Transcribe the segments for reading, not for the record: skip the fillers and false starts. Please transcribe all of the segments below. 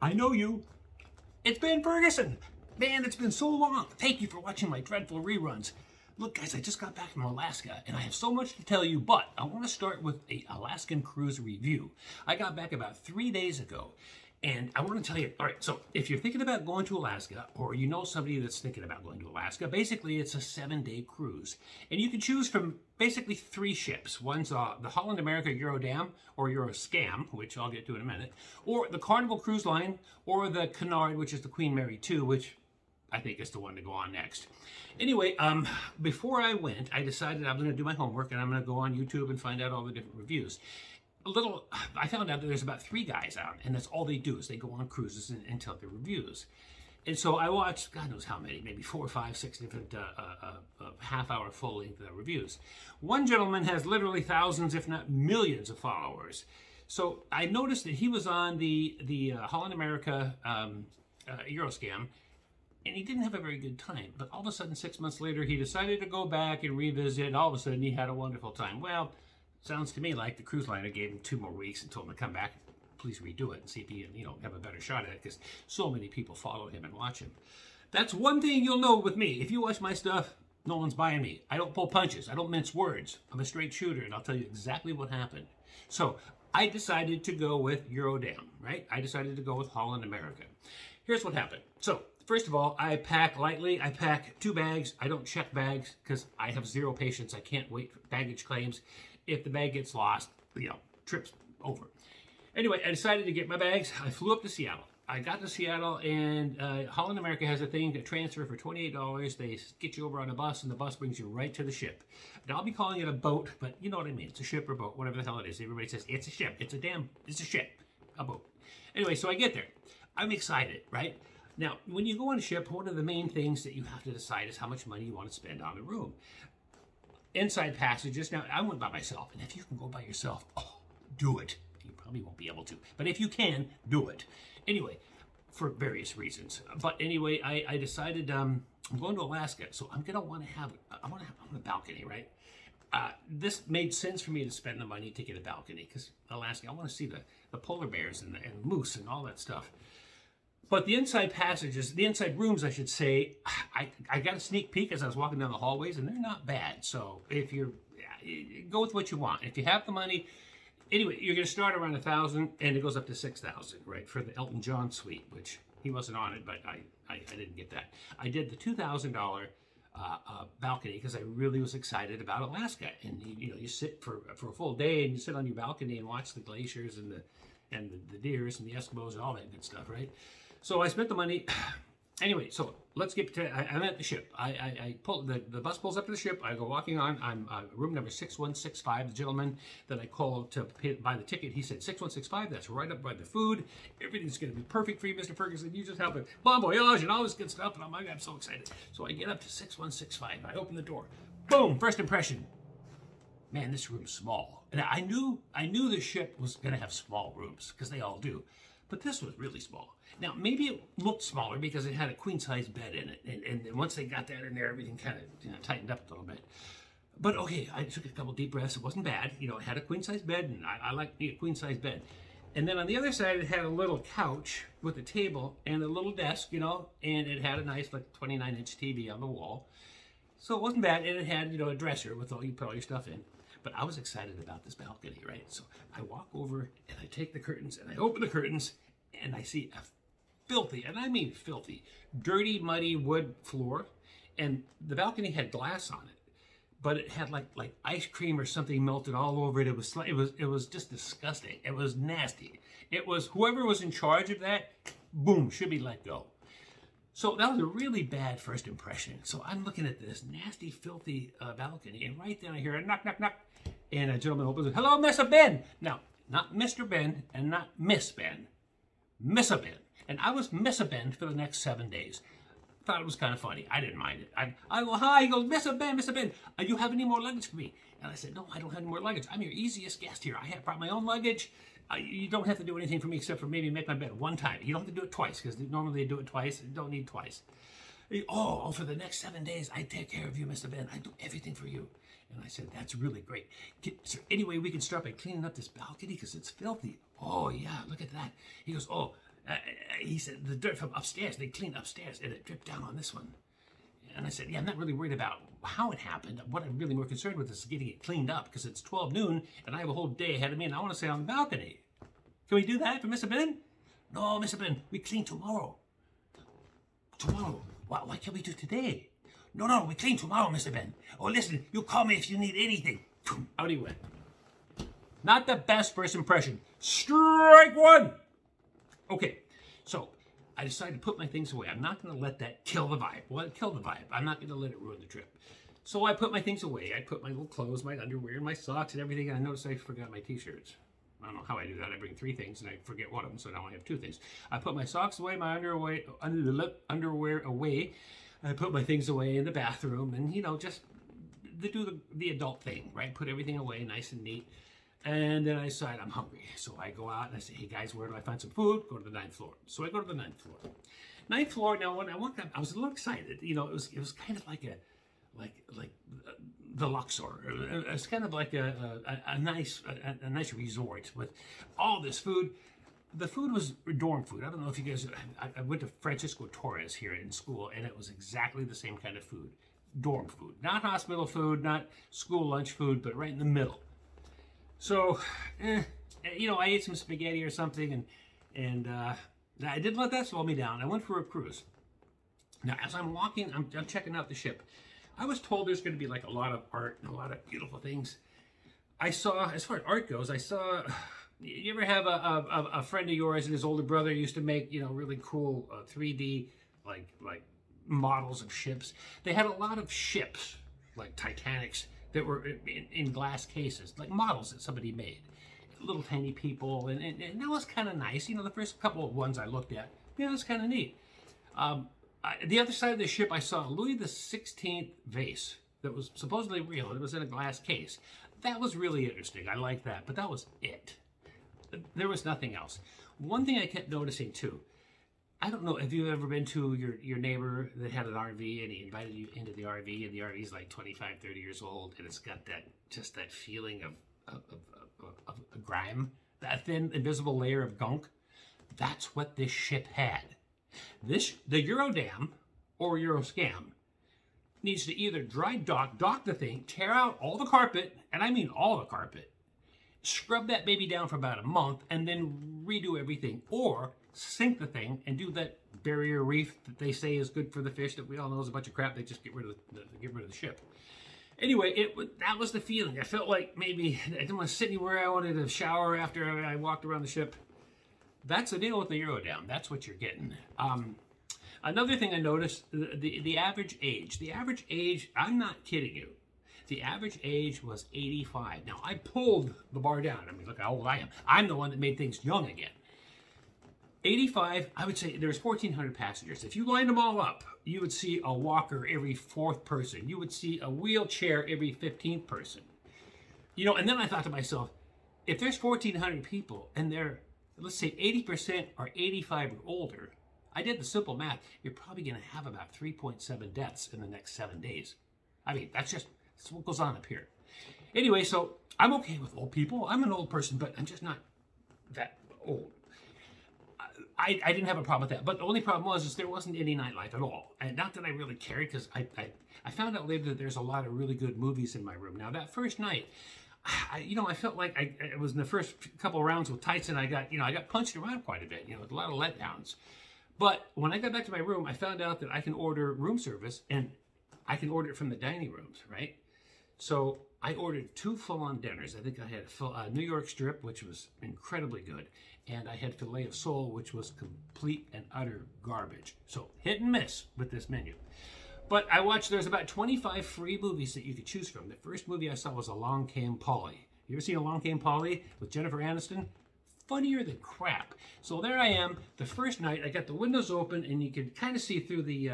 I know you. It's Ben Ferguson. Man, it's been so long. Thank you for watching my dreadful reruns. Look, guys, I just got back from Alaska, and I have so much to tell you, but I want to start with an Alaskan cruise review. I got back about 3 days ago, and I want to tell you, all right, so if you're thinking about going to Alaska, or you know somebody that's thinking about going to Alaska, basically it's a 7-day cruise. And you can choose from basically 3 ships. One's the Holland America Eurodam, or Euroscam, which I'll get to in a minute, or the Carnival Cruise Line, or the Cunard, which is the Queen Mary 2, which I think is the one to go on next. Anyway, before I went, I decided I'm going to do my homework and I'm going to go on YouTube and find out all the different reviews. I found out that there's about 3 guys out, and that's all they do is they go on cruises and tell their reviews. And so I watched, God knows how many, maybe 4, 5, 6 different half-hour full-length reviews. One gentleman has literally thousands, if not millions, of followers. So I noticed that he was on the Holland America Euroscam, and he didn't have a very good time. But all of a sudden, 6 months later, he decided to go back and revisit, and all of a sudden, he had a wonderful time. Well, sounds to me like the cruise liner gave him 2 more weeks and told him to come back. Please redo it and see if he can, have a better shot at it, because so many people follow him and watch him. That's one thing you'll know with me. If you watch my stuff, no one's buying me. I don't pull punches. I don't mince words. I'm a straight shooter, and I'll tell you exactly what happened. So I decided to go with Eurodam, right? I decided to go with Holland America. Here's what happened. So first of all, I pack lightly. I pack 2 bags. I don't check bags because I have 0 patience. I can't wait for baggage claims. If the bag gets lost, trip's over. Anyway, I decided to get my bags. I flew up to Seattle. I got to Seattle, and Holland America has a thing to transfer for $28. They get you over on a bus, and the bus brings you right to the ship. Now, I'll be calling it a boat, but you know what I mean. It's a ship or boat, whatever the hell it is. Everybody says, it's a ship. It's a ship. A boat. Anyway, so I get there. I'm excited, right? Now, when you go on a ship, one of the main things that you have to decide is how much money you want to spend on the room. Inside passages. Now, I went by myself, and if you can go by yourself, do it. You probably won't be able to, but if you can, do it. Anyway, for various reasons. But anyway, I decided I'm going to Alaska, so I'm gonna want to have a balcony, right? This made sense for me to spend the money to get a balcony because Alaska, I want to see the polar bears and moose and all that stuff. But the inside passages, the inside rooms, I should say, I got a sneak peek as I was walking down the hallways, and they're not bad. So if go with what you want. If you have the money, anyway, you're going to start around $1,000, and it goes up to $6,000, right, for the Elton John suite, which he wasn't on it, but I didn't get that. I did the $2,000 balcony because I really was excited about Alaska. And you sit for a full day, and you sit on your balcony and watch the glaciers and the deers and the Eskimos and all that good stuff, right? So I spent the money. Anyway, so let's get to, I'm at the ship. I pull, the bus pulls up to the ship. I go walking on. I'm room number 6165. The gentleman that I called to buy the ticket, he said 6165. That's right up by the food. Everything's going to be perfect for you, Mr. Ferguson. You just help it. Bon voyage and all this good stuff. And I'm so excited. So I get up to 6165. I open the door. Boom! First impression. Man, this room's small. And I knew the ship was going to have small rooms because they all do. But this was really small. Now, maybe it looked smaller because it had a queen-size bed in it. And once they got that in there, everything kind of tightened up a little bit. But okay, I took a couple deep breaths. It wasn't bad. It had a queen-size bed, and I like a queen-size bed. And then on the other side, it had a little couch with a table and a little desk, and it had a nice, like, 29-inch TV on the wall. So it wasn't bad, and it had, a dresser with you put all your stuff in. But I was excited about this balcony, right? So I walk over, and I take the curtains, and I open the curtains, and I see a filthy, and I mean filthy, dirty, muddy wood floor, and the balcony had glass on it, but it had like ice cream or something melted all over it. It was just disgusting. It was nasty. It was, whoever was in charge of that, boom, should be let go. So that was a really bad first impression. So I'm looking at this nasty, filthy balcony, and right then I hear a knock, knock, knock, and a gentleman opens it. Hello, Mr. Ben. Now, not Mr. Ben and not Miss Ben. Miss Ben. And I was Miss Ben for the next 7 days. Thought it was kind of funny. I didn't mind it. I go, hi. He goes, Mr. Ben, do you have any more luggage for me? And I said, no, I don't have any more luggage. I'm your easiest guest here. I have brought my own luggage. You don't have to do anything for me except for maybe make my bed one time. You don't have to do it twice because normally they do it twice. You don't need twice. Oh, for the next 7 days, I take care of you, Mr. Ben. I do everything for you. And I said, that's really great. Is there any way we can start by cleaning up this balcony because it's filthy? Oh, yeah, look at that. He goes, oh, he said, the dirt from upstairs, they cleaned upstairs, and it dripped down on this one. And I said, yeah, I'm not really worried about how it happened. What I'm really more concerned with is getting it cleaned up, because it's 12 noon, and I have a whole day ahead of me, and I want to stay on the balcony. Can we do that for Mr. Ben? No, Mr. Ben, we clean tomorrow. Tomorrow? Why can't we do today? No, we clean tomorrow, Mr. Ben. Oh, listen, you call me if you need anything. Out he went. Not the best first impression. Strike one! Okay, so I decided to put my things away. I'm not going to let that kill the vibe. Well, it killed the vibe. I'm not going to let it ruin the trip. So I put my things away. I put my little clothes, my underwear, and my socks and everything. And I noticed I forgot my t-shirts. I don't know how I do that. I bring 3 things and I forget one of them, so now I have 2 things. I put my socks away, my underwear away. I put my things away in the bathroom, and you know, just do the adult thing, right? Put everything away nice and neat. And then I decide I'm hungry. So I go out and I say, hey guys, where do I find some food? Go to the 9th floor. So I go to the 9th floor. 9th floor, now when I walked up, I was a little excited. You know, it was kind of like the Luxor. It's kind of like a nice resort with all this food. The food was dorm food. I don't know if you guys, I went to Francisco Torres here in school, and it was exactly the same kind of food. Dorm food. Not hospital food, not school lunch food, but right in the middle. So, you know, I ate some spaghetti or something, and I didn't let that slow me down. I went for a cruise. Now, as I'm walking, I'm checking out the ship. I was told there's going to be like a lot of art and a lot of beautiful things. I saw, as far as art goes, I saw, you ever have a friend of yours and his older brother used to make, you know, really cool 3D, like models of ships? They had a lot of ships, like Titanics, that were in glass cases, like models that somebody made. Little tiny people, and that was kind of nice. You know, the first couple of ones I looked at, yeah, it was kind of neat. The other side of the ship, I saw a Louis XVI vase that was supposedly real. It was in a glass case. That was really interesting. I liked that, but that was it. There was nothing else. One thing I kept noticing too, I don't know if you've ever been to your neighbor that had an RV and he invited you into the RV, and the RV is like 25, 30 years old, and it's got that feeling of grime, that thin invisible layer of gunk. That's what this ship had. The Eurodam or Euroscam needs to either dry dock the thing, tear out all the carpet, and I mean all the carpet, scrub that baby down for about a month, and then redo everything, or sink the thing and do that barrier reef that they say is good for the fish that we all know is a bunch of crap. They just get rid of the ship. Anyway, that was the feeling. I felt like maybe I didn't want to sit anywhere. I wanted to shower after I walked around the ship. That's the deal with the Eurodam. That's what you're getting. Another thing I noticed, the average age. The average age, I'm not kidding you, the average age was 85. Now, I pulled the bar down. I mean, look how old I am. I'm the one that made things young again. 85, I would say there's 1,400 passengers. If you lined them all up, you would see a walker every 4th person. You would see a wheelchair every 15th person. You know, and then I thought to myself, if there's 1,400 people and they're, let's say 80% are 85 or older, I did the simple math, you're probably going to have about 3.7 deaths in the next 7 days. I mean, that's what goes on up here. Anyway, so I'm okay with old people. I'm an old person, but I'm just not that old. I didn't have a problem with that, but the only problem was there wasn't any nightlife at all. And not that I really cared, because I found out later that there's a lot of really good movies in my room. Now, that first night, I felt like I was in the first couple of rounds with Tyson. I got punched around quite a bit, with a lot of letdowns. But when I got back to my room, I found out that I can order room service, and I can order it from the dining rooms, right? So I ordered 2 full-on dinners. I think I had a New York strip, which was incredibly good, and I had filet of sole, which was complete and utter garbage. So hit and miss with this menu. But I watched, there's about 25 free movies that you could choose from. The first movie I saw was Along Came Polly. You ever seen Along Came Polly with Jennifer Aniston? Funnier than crap. So there I am, the first night. I got the windows open, and you could kind of see through the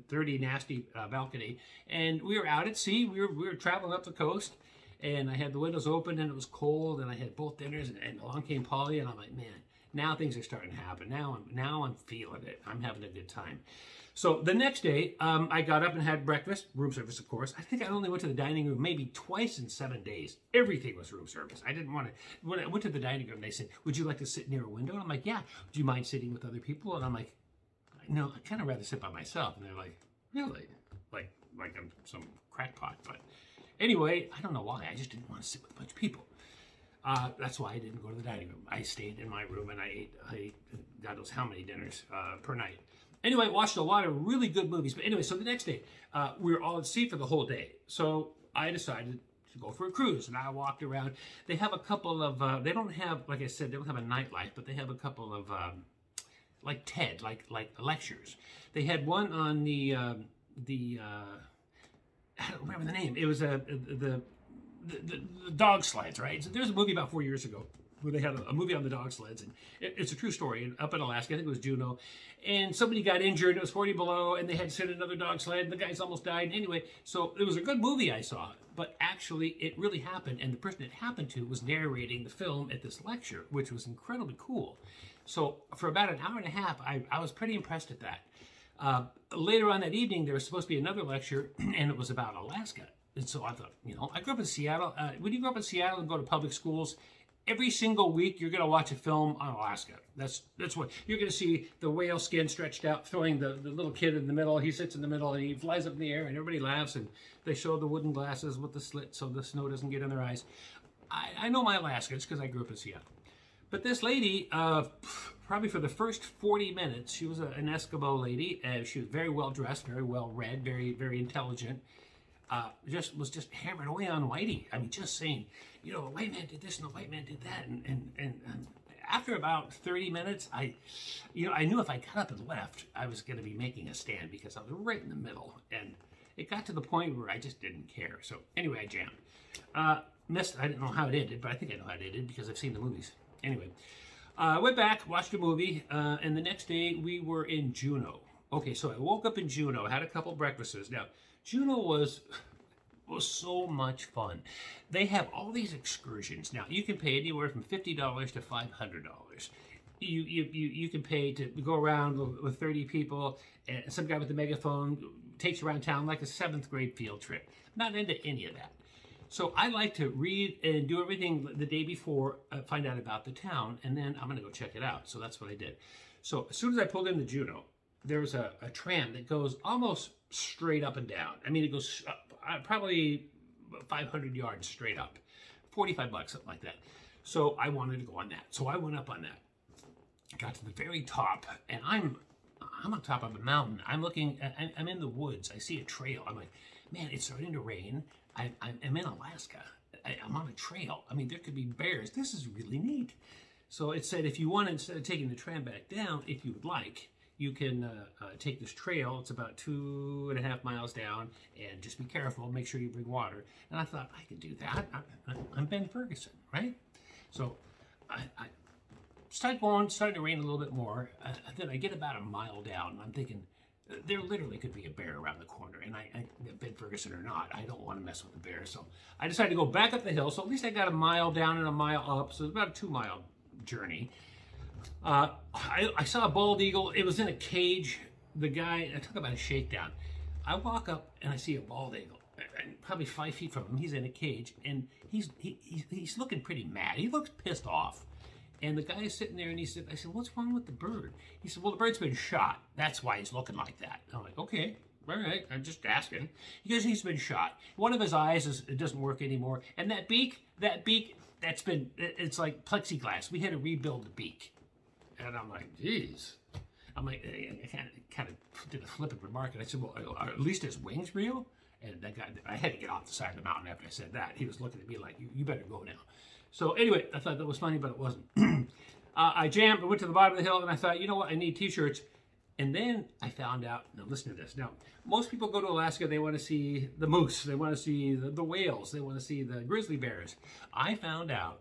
dirty, nasty balcony. And we were out at sea. We were traveling up the coast, and I had the windows open, and it was cold, and I had both dinners, and Along Came Polly, and I'm like, man, Now things are starting to happen. Now I'm feeling it. I'm having a good time. So the next day, I got up and had breakfast, room service, of course. I think I only went to the dining room maybe twice in 7 days. Everything was room service. I didn't want to. When I went to the dining room, they said, "Would you like to sit near a window?" And I'm like, "Yeah." "Do you mind sitting with other people?" And I'm like, "No, I kind of rather sit by myself." And they're like, "Really?" Like I'm some crackpot. But anyway, I don't know why. I just didn't want to sit with a bunch of people. That's why I didn't go to the dining room. I stayed in my room and I ate God knows how many dinners per night. Anyway, watched a lot of really good movies. But anyway, so the next day, we were all at sea for the whole day. So I decided to go for a cruise, and I walked around. They have a couple of, they don't have, like I said, they don't have a nightlife, but they have a couple of, like TED, like lectures. They had one on the I don't remember the name. It was the dog sleds, right? So there's a movie about 4 years ago where they had a movie on the dog sleds, and it's a true story. Up in Alaska, I think it was Juneau, and somebody got injured. It was 40 below, and they had to send another dog sled, and the guys almost died. Anyway, so it was a good movie I saw, but actually it really happened, and the person it happened to was narrating the film at this lecture, which was incredibly cool. So for about an hour and a half, I was pretty impressed at that. Later on that evening, there was supposed to be another lecture, and it was about Alaska. And so I thought, you know, I grew up in Seattle. When you grow up in Seattle and go to public schools, every single week you're going to watch a film on Alaska. That's what you're going to see. The whale skin stretched out, throwing the little kid in the middle. He sits in the middle and he flies up in the air, and everybody laughs. And they show the wooden glasses with the slit so the snow doesn't get in their eyes. I know my Alaskans because I grew up in Seattle. But this lady, probably for the first 40 minutes, she was an Eskimo lady. She was very well dressed, very well read, very, very intelligent. Was just hammering away on Whitey. I mean, just saying, you know, the white man did this and the white man did that. And after about 30 minutes, I knew if I got up and left, I was going to be making a stand because I was right in the middle. And it got to the point where I just didn't care. So anyway, I jammed. I didn't know how it ended, but I think I know how it ended because I've seen the movies. Anyway, I went back, watched a movie, and the next day we were in Juneau. Okay, so I woke up in Juneau, had a couple breakfasts. Now, Juneau was so much fun. They have all these excursions. Now, you can pay anywhere from $50 to $500. You can pay to go around with 30 people, and some guy with a megaphone takes you around town like a 7th grade field trip. Not into any of that. So I like to read and do everything the day before, find out about the town, and then I'm going to go check it out. So that's what I did. So as soon as I pulled into Juneau, there was a tram that goes almost straight up and down. I mean, it goes up, probably 500 yards straight up. $45, something like that. So I wanted to go on that. So I went up on that. Got to the very top, and I'm on top of a mountain. I'm in the woods. I see a trail. I'm like, man, it's starting to rain. I'm in Alaska. I'm on a trail. I mean, there could be bears. This is really neat. So it said, if you want, instead of taking the tram back down, if you would like, you can take this trail. It's about 2.5 miles down, and just be careful. Make sure you bring water. And I thought, I can do that. I'm Ben Ferguson, right? So I started to rain a little bit more. Then I get about a mile down, and I'm thinking, there literally could be a bear around the corner, and Ben Ferguson or not, I don't want to mess with the bear. So I decided to go back up the hill. So at least I got a mile down and a mile up. So it's about a 2-mile journey. I saw a bald eagle. It was in a cage. The guy, I talk about a shakedown. I walk up and I see a bald eagle, and probably 5 feet from him. He's in a cage, and he's looking pretty mad. He looks pissed off. And the guy is sitting there, and I said, what's wrong with the bird? He said, well, the bird's been shot. That's why he's looking like that. I'm like, okay, all right, I'm just asking. He goes, he's been shot. One of his eyes, it doesn't work anymore. And that beak, it's like plexiglass. We had to rebuild the beak. And I'm like, geez. I'm like, I kind of did a flippant remark, and I said, well, are at least his wings real? And that guy, I had to get off the side of the mountain after I said that. He was looking at me like, you better go now. So anyway, I thought that was funny, but it wasn't. I jammed, I went to the bottom of the hill, and I thought, you know what, I need t-shirts. And then I found out, now listen to this. Now, most people go to Alaska, they want to see the moose, they want to see the whales, they want to see the grizzly bears. I found out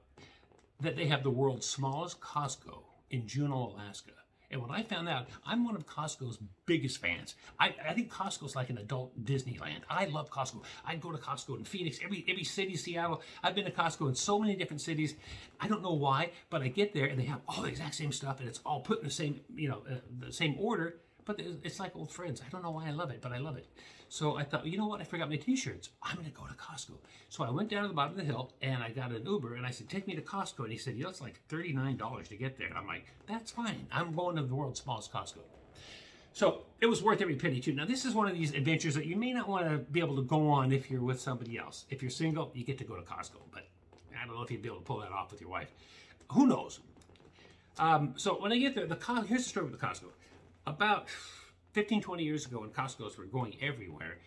that they have the world's smallest Costco in Juneau, Alaska. And when I found out, I'm one of Costco's biggest fans. I think Costco's like an adult Disneyland. I love Costco. I'd go to Costco in Phoenix, every city, Seattle. I've been to Costco in so many different cities. I don't know why, but I get there and they have all the exact same stuff and it's all put in the same, the same order. But it's like old friends. I don't know why I love it, but I love it. So I thought, you know what? I forgot my t-shirts. I'm going to go to Costco. So I went down to the bottom of the hill and I got an Uber and I said, take me to Costco. And he said, it's like $39 to get there. And I'm like, that's fine. I'm going to the world's smallest Costco. So it was worth every penny too. Now this is one of these adventures that you may not want to be able to go on if you're with somebody else. If you're single, you get to go to Costco. But I don't know if you'd be able to pull that off with your wife. Who knows? So when I get there, here's the story with the Costco. About 15, 20 years ago when Costco's were going everywhere,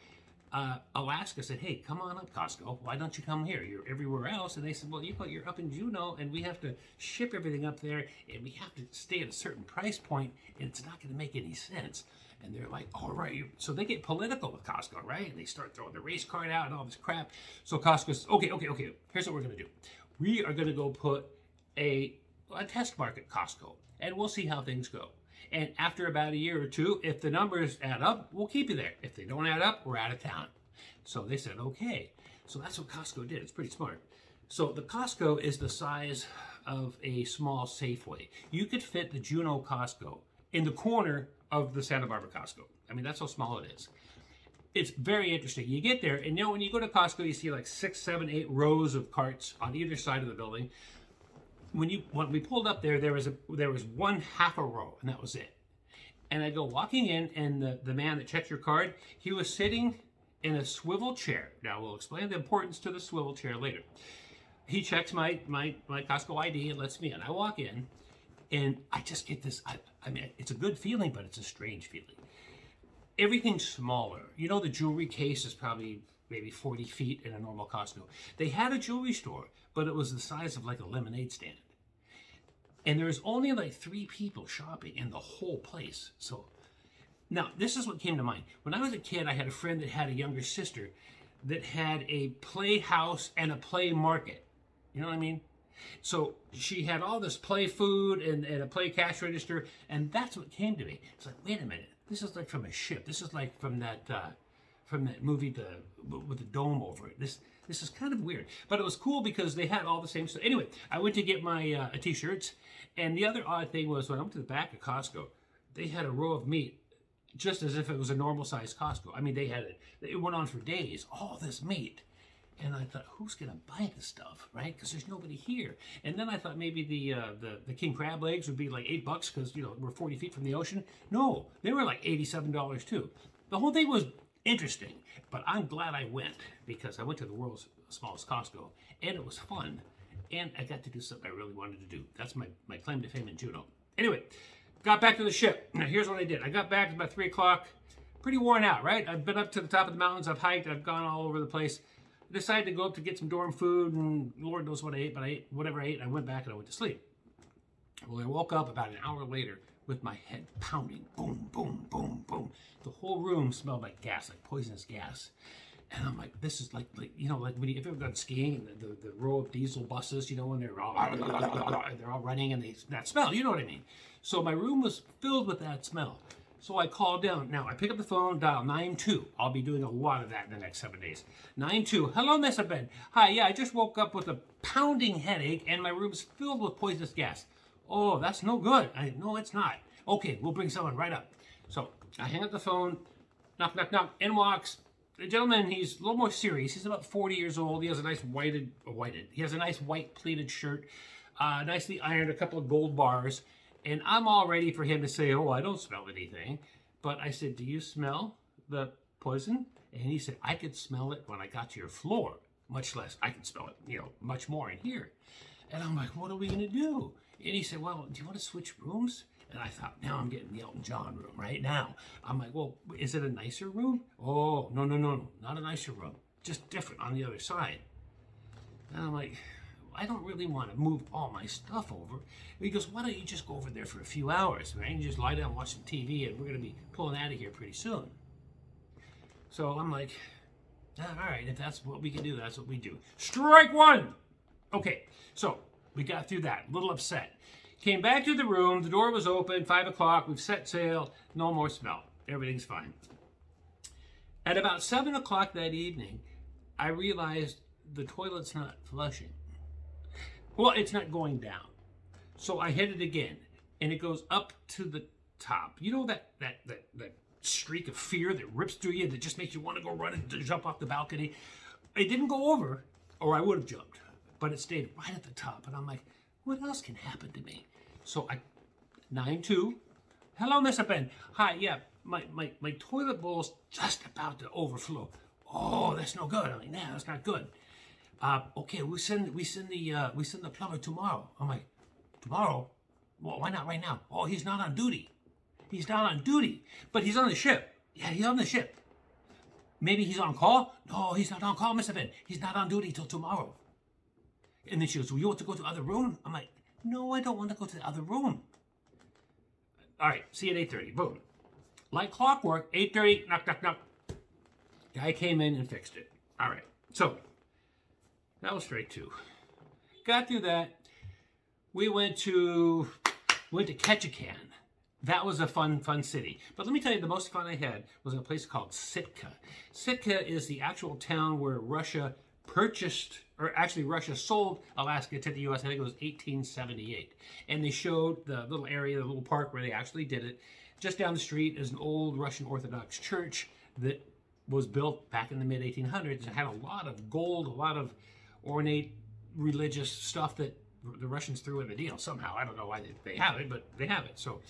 Alaska said, hey, come on up, Costco. Why don't you come here? You're everywhere else. And they said, well, you're up in Juneau, and we have to ship everything up there, and we have to stay at a certain price point, and it's not going to make any sense. And they're like, all right. So they get political with Costco, right? And they start throwing the race card out and all this crap. So Costco says, okay. Here's what we're going to do. We are going to go put a test market Costco, and we'll see how things go. And after about a year or two, if the numbers add up, we'll keep you there. If they don't add up, we're out of town. So they said, okay. So that's what Costco did. It's pretty smart. So the Costco is the size of a small Safeway. You could fit the Juneau Costco in the corner of the Santa Barbara Costco. I mean, that's how small it is. It's very interesting. You get there, and when you go to Costco, you see like 6, 7, 8 rows of carts on either side of the building. When we pulled up there, there was one half a row, and that was it. And I go walking in, and the man that checks your card, he was sitting in a swivel chair. Now we'll explain the importance to the swivel chair later. He checks my Costco ID and lets me in. I walk in, and I just get this. I mean, it's a good feeling, but it's a strange feeling. Everything's smaller. You know, the jewelry case is probably maybe 40 feet in a normal Costco. They had a jewelry store, but it was the size of like a lemonade stand. And there was only like 3 people shopping in the whole place. So now this is what came to mind. When I was a kid, I had a friend that had a younger sister that had a playhouse and a play market. You know what I mean? So she had all this play food and a play cash register, and that's what came to me. It's like, wait a minute, this is like from a ship. This is like from that movie with the dome over it. This is kind of weird, but it was cool because they had all the same stuff. Anyway, I went to get my t-shirts, and the other odd thing was when I went to the back of Costco, they had a row of meat just as if it was a normal sized Costco. I mean, they had it went on for days, all this meat. And I thought, who's going to buy this stuff, right? Because there's nobody here. And then I thought maybe the king crab legs would be like $8 because, we're 40 feet from the ocean. No, they were like $87 too. The whole thing was interesting, but I'm glad I went because I went to the world's smallest Costco, and it was fun. And I got to do something I really wanted to do. That's my claim to fame in Juneau. Anyway, got back to the ship. Now, here's what I did. I got back at about 3 o'clock, pretty worn out, right? I've been up to the top of the mountains. I've hiked. I've gone all over the place. I decided to go up to get some dorm food, and Lord knows what I ate, but I ate whatever I ate, and I went back and I went to sleep. Well, I woke up about an hour later with my head pounding, boom, boom, boom, boom. The whole room smelled like gas, like poisonous gas. And I'm like, this is like when have you ever gone skiing and the row of diesel buses, when they're all running and that smell, you know what I mean? So my room was filled with that smell. So I called down. Now I pick up the phone, dial 92. I'll be doing a lot of that in the next 7 days. 92. Hello, Mr. Ben. Hi, yeah, I just woke up with a pounding headache and my room's filled with poisonous gas. Oh, that's no good. No, it's not. Okay, we'll bring someone right up. So I hang up the phone, knock, knock, knock. In walks the gentleman. He's a little more serious. He's about 40 years old. He has a nice He has a nice white pleated shirt, nicely ironed, a couple of gold bars. And I'm all ready for him to say, oh, I don't smell anything. But I said, do you smell the poison? And he said, I could smell it when I got to your floor. Much less, I can smell it, much more in here. And I'm like, what are we going to do? And he said, well, do you want to switch rooms? And I thought, now I'm getting the Elton John room right now. I'm like, well, is it a nicer room? Oh, no, not a nicer room. Just different on the other side. And I'm like, I don't really want to move all my stuff over. He goes, why don't you just go over there for a few hours, right? And just lie down and watch some TV, and we're going to be pulling out of here pretty soon. So I'm like, all right, if that's what we can do, that's what we do. Strike one! Okay, so we got through that. A little upset. Came back to the room. The door was open. 5 o'clock. We've set sail. No more smell. Everything's fine. At about 7 o'clock that evening, I realized the toilet's not flushing. Well, it's not going down. So I hit it again, and it goes up to the top. You know that streak of fear that rips through you that just makes you want to go run and jump off the balcony? It didn't go over, or I would have jumped, but it stayed right at the top. And I'm like, what else can happen to me? So I, 9-2, hello, Mr. Ben. Hi, yeah, my toilet bowl's just about to overflow. Oh, that's no good. I'm like, nah, that's not good. Okay, we send the plumber tomorrow. I'm like, tomorrow? Well, why not right now? Oh, he's not on duty. He's not on duty, but he's on the ship. Yeah, he's on the ship. Maybe he's on call? No, he's not on call, Mr. Ben. He's not on duty till tomorrow. And then she goes, well, you want to go to the other room? I'm like, no, I don't want to go to the other room. All right, see you at 8:30. Boom. Like clockwork, 8:30, knock, knock, knock. Guy came in and fixed it. All right, so that was straight 2. Got through that. We went to Ketchikan. That was a fun city. But let me tell you, the most fun I had was in a place called Sitka. Sitka is the actual town where Russia purchased, or actually Russia sold Alaska to the U.S. I think it was 1878. And they showed the little area, the little park where they actually did it. Just down the street is an old Russian Orthodox church that was built back in the mid-1800s. It had a lot of gold, a lot of ornate religious stuff that the Russians threw in the deal somehow. I don't know why they have it, but they have it. So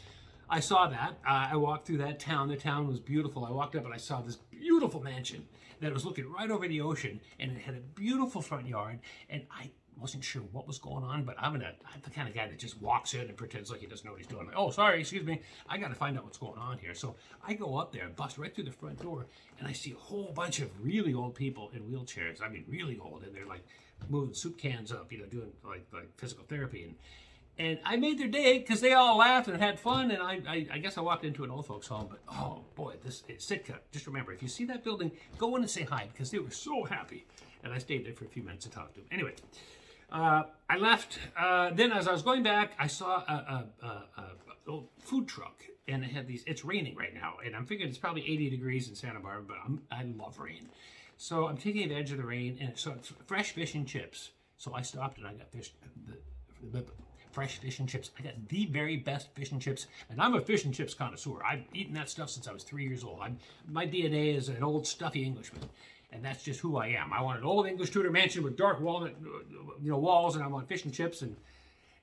I saw that. I walked through that town. The town was beautiful. I walked up and I saw this beautiful mansion that was looking right over the ocean, and it had a beautiful front yard, and I wasn't sure what was going on, but I'm the kind of guy that just walks in and pretends like he doesn't know what he's doing. Like, oh, sorry, excuse me. I got to find out what's going on here. So I go up there, bust right through the front door, and I see a whole bunch of really old people in wheelchairs. I mean, really old, and they're like moving soup cans up, doing like physical therapy. And I made their day because they all laughed and had fun. And I guess I walked into an old folks home, but oh boy, this is Sitka. Just remember, if you see that building, go in and say hi because they were so happy. And I stayed there for a few minutes to talk to them. Anyway, I left. Then as I was going back, I saw a old food truck, and it had these. It's raining right now, and I'm figuring it's probably 80 degrees in Santa Barbara, but I love rain. So I'm taking advantage of the rain, and so it's fresh fish and chips. So I stopped and I got fresh fish and chips. I got the very best fish and chips, and I'm a fish and chips connoisseur. I've eaten that stuff since I was 3 years old. My DNA is an old stuffy Englishman, and that's just who I am. I want an old English Tudor mansion with dark walnut, walls, and I want fish and chips. And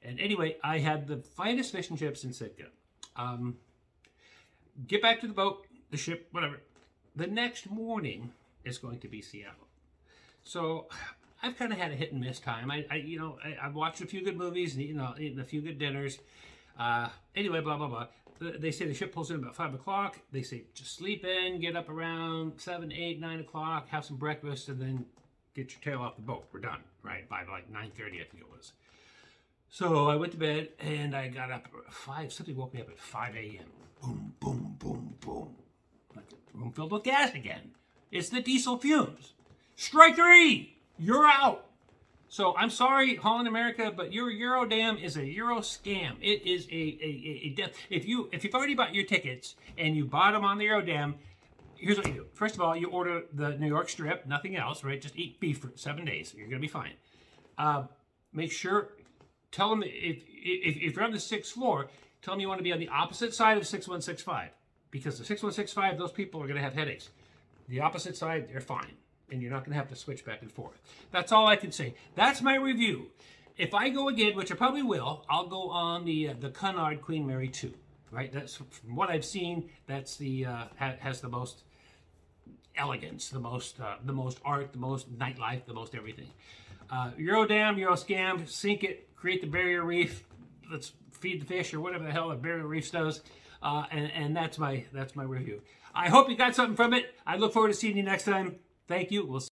anyway, I had the finest fish and chips in Sitka. Get back to the boat, the ship, whatever. The next morning is going to be Seattle. So I've kind of had a hit and miss time. I've watched a few good movies and eaten a few good dinners. Anyway, blah, blah, blah. They say the ship pulls in about 5 o'clock. They say just sleep in, get up around 7, 8, 9 o'clock, have some breakfast, and then get your tail off the boat. We're done, right? By like 9:30, I think it was. So I went to bed, and I got up at 5. Something woke me up at 5 a.m. Boom, boom, boom, boom. Like a room filled with gas again. It's the diesel fumes. Strike 3! You're out. So I'm sorry, Holland, America, but your Eurodam is a Euro scam. It is a death. If you've already bought your tickets and you bought them on the Eurodam, here's what you do. First of all, you order the New York strip, nothing else, right? Just eat beef for 7 days. You're gonna be fine. Make sure. Tell them if you're on the 6th floor, tell them you want to be on the opposite side of 6165, because the 6165, those people are gonna have headaches. The opposite side, they're fine. And you're not going to have to switch back and forth. That's all I can say. That's my review. If I go again, which I probably will, I'll go on the Cunard Queen Mary 2. Right? That's from what I've seen. That's the has the most elegance, the most art, the most nightlife, the most everything. Eurodam, Euroscam, sink it, create the barrier reef. Let's feed the fish or whatever the hell the barrier reef does. And that's my review. I hope you got something from it. I look forward to seeing you next time. Thank you. We'll see.